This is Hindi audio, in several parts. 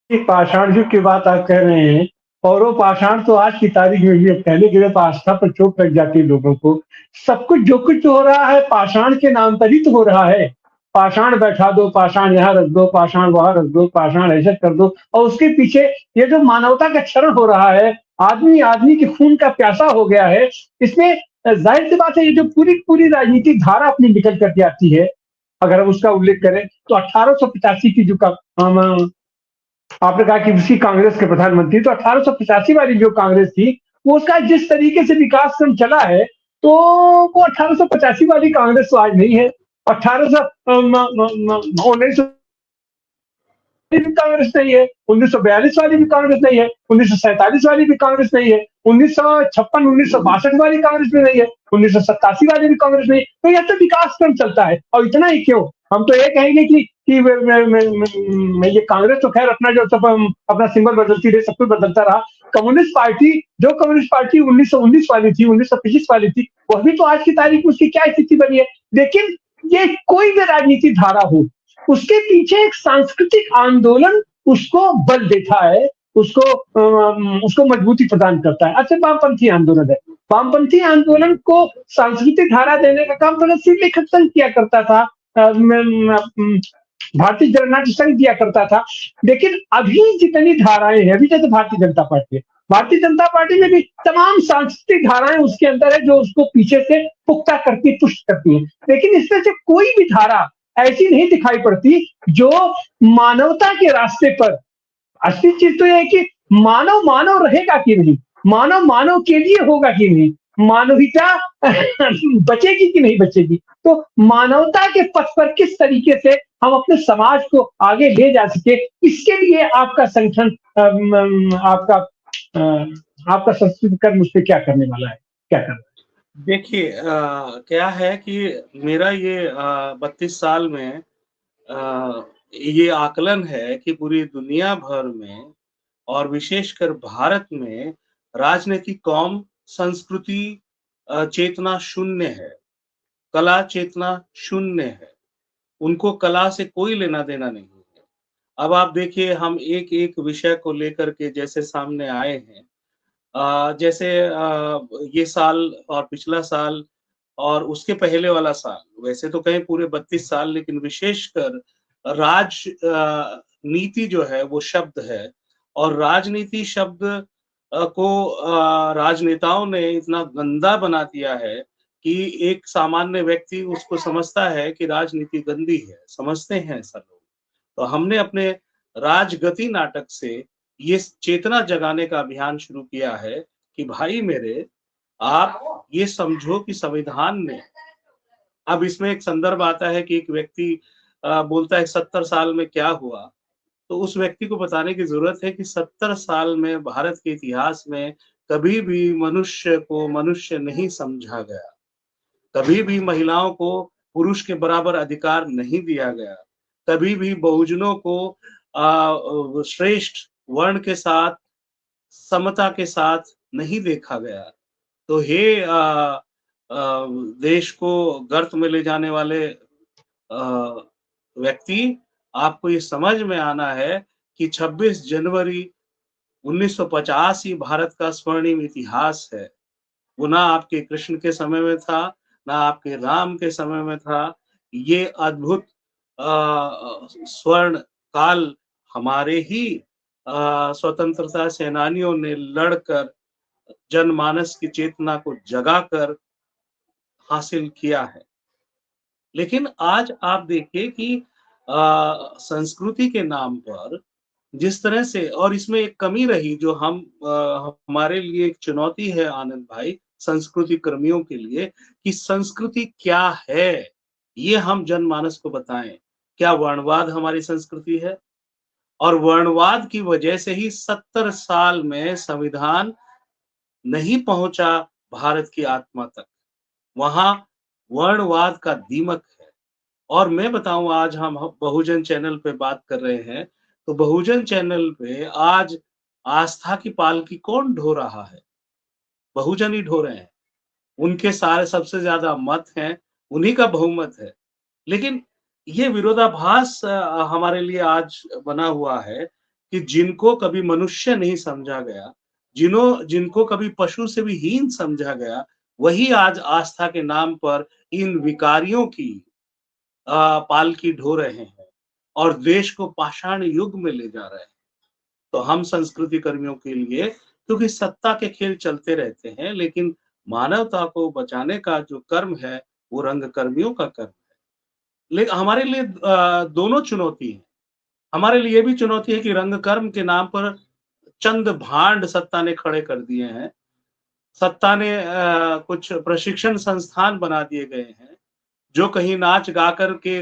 पाषाण युग की बात आप कह रहे हैं और वो पाषाण तो आज की तारीख में भी कहने के लिए तो आस्था पर चोट लग जाती है लोगों को। सब कुछ जो कुछ हो रहा है पाषाण के नाम पर ही तो हो रहा है। पाषाण बैठा दो, पाषाण यहाँ रख दो, पाषाण वहां रख दो, पाषाण ऐसे कर दो और उसके पीछे ये जो मानवता का क्षरण हो रहा है, आदमी आदमी के खून का प्यासा हो गया है। इसमें जाहिर सी बात है ये जो पूरी पूरी राजनीतिक धारा अपनी निकल करके आती है। अगर हम उसका उल्लेख करें तो 1885 की जो आपने कहा कि उसी कांग्रेस के प्रधानमंत्री, तो 1885 वाली जो कांग्रेस थी, वो उसका जिस तरीके से विकास क्रम चला है, तो वो 1885 वाली कांग्रेस तो आज नहीं है। 1900 भी कांग्रेस नहीं है, 1942 वाली भी कांग्रेस नहीं है, 1947 वाली भी कांग्रेस नहीं है, 1956 1962 वाली कांग्रेस भी नहीं है, 1987 वाली भी कांग्रेस नहीं है। तो यह तो विकास क्रम चलता है और इतना ही क्यों, हम तो ये कहेंगे कि ये कांग्रेस तो खैर अपना जो सब अपना सिंबल बदलती रही, सब कुछ बदलता रहा। कम्युनिस्ट पार्टी, जो कम्युनिस्ट पार्टी 1919 वाली थी, 1925 वाली थी, वह भी तो आज की तारीख में उसकी क्या स्थिति बनी है। लेकिन ये कोई भी राजनीतिक धारा हो, उसके पीछे एक सांस्कृतिक आंदोलन उसको बल देता है, उसको मजबूती प्रदान करता है। अच्छा, वामपंथी आंदोलन है, वामपंथी आंदोलन को सांस्कृतिक धारा देने का काम तो नसीब लेखक संघ किया करता था, भारतीय जननाट्य संघ किया करता था। लेकिन अभी जितनी धाराएं हैं, अभी जैसे भारतीय जनता पार्टी है, भारतीय जनता पार्टी में भी तमाम सांस्कृतिक धाराएं उसके अंदर है जो उसको पीछे से पुख्ता करती, पुष्ट करती है। लेकिन इसमें से कोई भी धारा ऐसी नहीं दिखाई पड़ती जो मानवता के रास्ते पर, असली चीज तो यह है कि मानव मानव रहेगा कि नहीं, मानव मानव के लिए होगा कि नहीं, मानविकता बचेगी कि नहीं बचेगी। तो मानवता के पथ पर किस तरीके से हम अपने समाज को आगे ले जा सके, इसके लिए आपका संगठन आपका संस्कृत कर्म उस पर क्या करने वाला है, क्या कर रहा है? देखिए क्या है कि मेरा ये 32 साल में ये आकलन है कि पूरी दुनिया भर में और विशेषकर भारत में राजनीतिक कौम संस्कृति चेतना शून्य है, कला चेतना शून्य है। उनको कला से कोई लेना देना नहीं है। अब आप देखिए हम एक-एक विषय को लेकर के जैसे सामने आए हैं, जैसे ये साल और पिछला साल और उसके पहले वाला साल, वैसे तो कहें पूरे 32 साल, लेकिन विशेषकर नीति जो है वो शब्द है और राजनीति शब्द को राजनेताओं ने इतना गंदा बना दिया है कि एक सामान्य व्यक्ति उसको समझता है कि राजनीति गंदी है, समझते हैं ऐसा लोग। तो हमने अपने राजगति नाटक से ये चेतना जगाने का अभियान शुरू किया है कि भाई मेरे, आप ये समझो कि संविधान ने, अब इसमें एक संदर्भ आता है कि एक व्यक्ति बोलता है 70 साल में क्या हुआ, तो उस व्यक्ति को बताने की ज़रूरत है कि 70 साल में भारत के इतिहास में कभी भी मनुष्य को मनुष्य नहीं समझा गया। कभी भी महिलाओं को पुरुष के बराबर अधिकार नहीं दिया गया। कभी भी बहुजनों को श्रेष्ठ वर्ण के साथ, समता के साथ नहीं देखा गया। तो हे देश को गर्त में ले जाने वाले व्यक्ति, आपको ये समझ में आना है कि 26 जनवरी 1950 ही भारत का स्वर्णिम इतिहास है। वो ना आपके कृष्ण के समय में था, ना आपके राम के समय में था। ये अद्भुत स्वर्ण काल हमारे ही स्वतंत्रता सेनानियों ने लड़कर जनमानस की चेतना को जगाकर हासिल किया है। लेकिन आज आप देखिए कि संस्कृति के नाम पर जिस तरह से, और इसमें एक कमी रही जो हमारे लिए एक चुनौती है आनंद भाई, संस्कृति कर्मियों के लिए, कि संस्कृति क्या है, ये हम जनमानस को बताएं। क्या वर्णवाद हमारी संस्कृति है? और वर्णवाद की वजह से ही 70 साल में संविधान नहीं पहुंचा भारत की आत्मा तक। वहां वर्णवाद का दीमक है। और मैं बताऊं, आज हम बहुजन चैनल पे बात कर रहे हैं, तो बहुजन चैनल पे आज आस्था की पालकी कौन ढो रहा है? बहुजन ही ढो रहे हैं। उनके सारे सबसे ज्यादा मत हैं, उन्हीं का बहुमत है। लेकिन ये विरोधाभास हमारे लिए आज बना हुआ है कि जिनको कभी मनुष्य नहीं समझा गया, जिनको कभी पशु से भी हीन समझा गया, वही आज आस्था के नाम पर इन विकारियों की पालकी ढो रहे हैं और देश को पाषाण युग में ले जा रहे हैं। तो हम संस्कृति कर्मियों के लिए, क्योंकि सत्ता के खेल चलते रहते हैं, लेकिन मानवता को बचाने का जो कर्म है, वो रंग कर्मियों का कर्म है। हमारे लिए दोनों चुनौती है। हमारे लिए ये भी चुनौती है कि रंग कर्म के नाम पर चंद भांड सत्ता ने खड़े कर दिए हैं। सत्ता ने कुछ प्रशिक्षण संस्थान बना दिए गए हैं, जो कहीं नाच गा कर के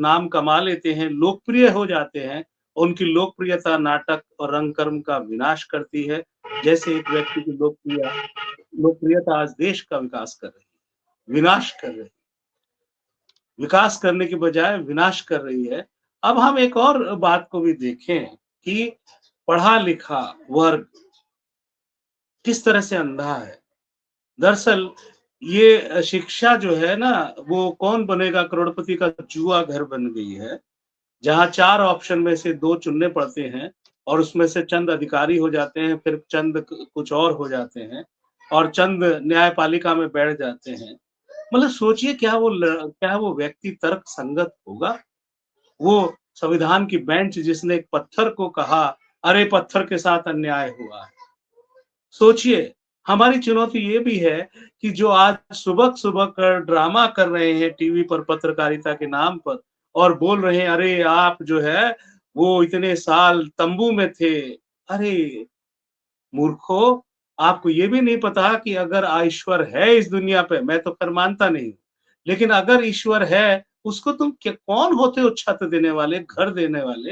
नाम कमा लेते हैं, लोकप्रिय हो जाते हैं। उनकी लोकप्रियता नाटक और रंगकर्म का विनाश करती है। जैसे एक व्यक्ति की लोकप्रियता आज देश का विकास कर रही है, विनाश कर रही है। विकास करने की बजाय विनाश कर रही है। अब हम एक और बात को भी देखें कि पढ़ा-लिखा वर्ग किस तरह से अंधा है। दरअसल ये शिक्षा जो है ना, वो कौन बनेगा करोड़पति का जुआ घर बन गई है, जहाँ 4 ऑप्शन में से 2 चुनने पड़ते हैं और उसमें से चंद अधिकारी हो जाते हैं, फिर चंद कुछ और हो जाते हैं और चंद न्यायपालिका में बैठ जाते हैं। मतलब सोचिए क्या वो व्यक्ति तर्क संगत होगा? वो संविधान की बेंच जिसने एक पत्थर को कहा, अरे पत्थर के साथ अन्याय हुआ है। सोचिए, हमारी चुनौती ये भी है कि जो आज सुबह-सुबह कर ड्रामा कर रहे हैं टीवी पर पत्रकारिता के नाम पर और बोल रहे हैं, अरे आप जो है वो इतने साल तंबू में थे। अरे मूर्खों, आपको ये भी नहीं पता कि अगर ईश्वर है इस दुनिया पे, मैं तो खैर मानता नहीं, लेकिन अगर ईश्वर है, उसको तुम कौन होते हो छत देने वाले, घर देने वाले?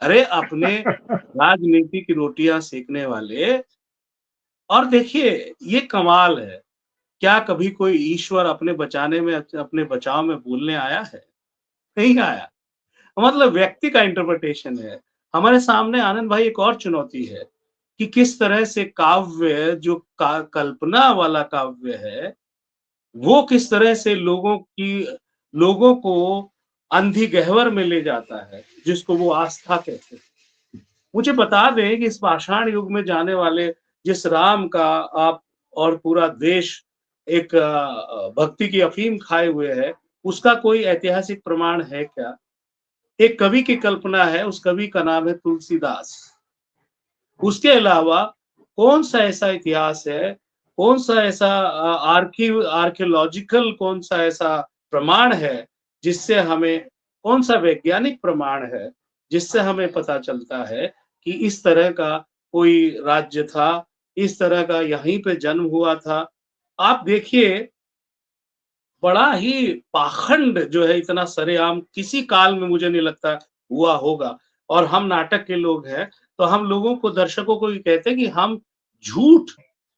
अरे अपने राजनीति की रोटियाँ सेकने वाले। और देखिए, ये कमाल है, क्या कभी कोई ईश्वर अपने बचाने में अपने बचाव में बोलने आया है? नहीं आया। मतलब व्यक्ति का इंटरप्रिटेशन है। हमारे सामने आनंद भाई एक और चुनौती है कि किस तरह से काव्य जो कल्पना वाला काव्य है, वो किस तरह से लोगों को अंधी गहवर में ले जाता है, जिसको वो आस्था कहते हैं। मुझे बता दें कि इस पाषाण युग में जाने वाले जिस राम का आप और पूरा देश एक भक्ति की अफीम खाए हुए है, उसका कोई ऐतिहासिक प्रमाण है क्या? एक कवि की कल्पना है, उस कवि का नाम है तुलसीदास। उसके अलावा कौन-सा ऐसा इतिहास है, कौन-सा ऐसा आर्कियोलॉजिकल कौन-सा ऐसा प्रमाण है, जिससे हमें कौन-सा वैज्ञानिक प्रमाण है, जिससे हमें पता चलता है कि इस तरह का कोई राज्य था, इस तरह का यहीं पे जन्म हुआ था। आप देखिए, बड़ा ही पाखंड जो है इतना सरेआम किसी काल में मुझे नहीं लगता हुआ होगा। और हम नाटक के लोग हैं, तो हम लोगों को दर्शकों को ये कहते हैं कि हम झूठ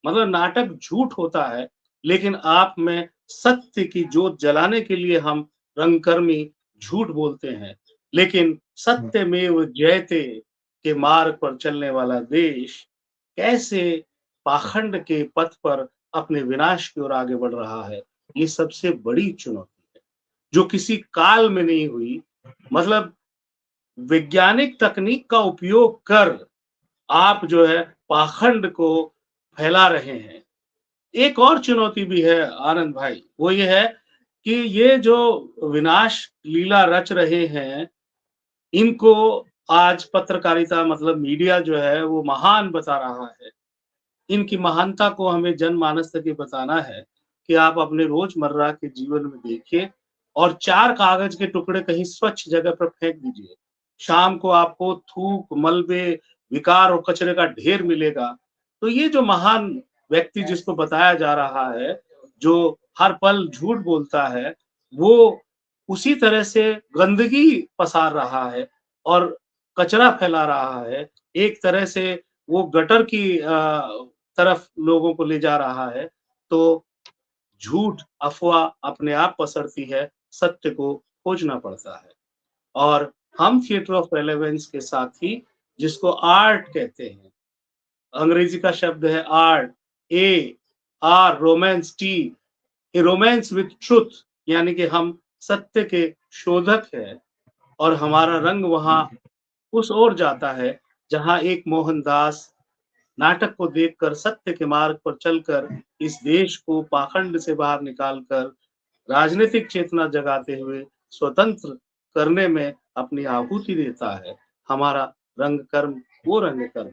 मतलब नाटक झूठ होता है, लेकिन आप में सत्य की जोत जलाने के लिए हम रंगकर्मी झूठ बोलते हैं। लेकिन सत्यमेव जयते के मार्ग पर चलने वाला देश कैसे पाखंड के पथ पर अपने विनाश की ओर आगे बढ़ रहा है, ये सबसे बड़ी चुनौती है, जो किसी काल में नहीं हुई। मतलब वैज्ञानिक तकनीक का उपयोग कर आप जो है पाखंड को फैला रहे हैं। एक और चुनौती भी है आनंद भाई, वो ये है कि ये जो विनाश लीला रच रहे हैं, इनको आज पत्रकारिता मतलब मीडिया जो है वो महान बता रहा है। इनकी महानता को हमें जनमानस तक ये बताना है कि आप अपने रोजमर्रा के जीवन में देखिए और 4 कागज के टुकड़े कहीं स्वच्छ जगह पर फेंक दीजिए। शाम को आपको थूक, मलबे, विकार और कचरे का ढेर मिलेगा। तो ये जो महान व्यक्ति जिसको बताया जा रहा है, जो हर पल झूठ बोलता है, वो उसी तरह से गंदगी पसार रहा है और कचरा फैला रहा है। एक तरह से वो गटर की तरफ लोगों को ले जा रहा है। तो झूठ, अफ़वाह अपने आप पसरती है, सत्य को खोजना पड़ता है। और हम थिएटर ऑफ रेलेवेंस के साथी जिसको आर्ट कहते हैं, अंग्रेजी का शब्द है art, AR romance T, A romance with truth, यानी कि हम सत्य के शोधक हैं और हमारा रंग वहाँ उस ओर जाता है जहां एक मोहनदास नाटक को देखकर सत्य के मार्ग पर चलकर इस देश को पाखंड से बाहर निकालकर राजनीतिक चेतना जगाते हुए स्वतंत्र करने में अपनी आहुति देता है। हमारा रंग कर्म वो रंग कर्म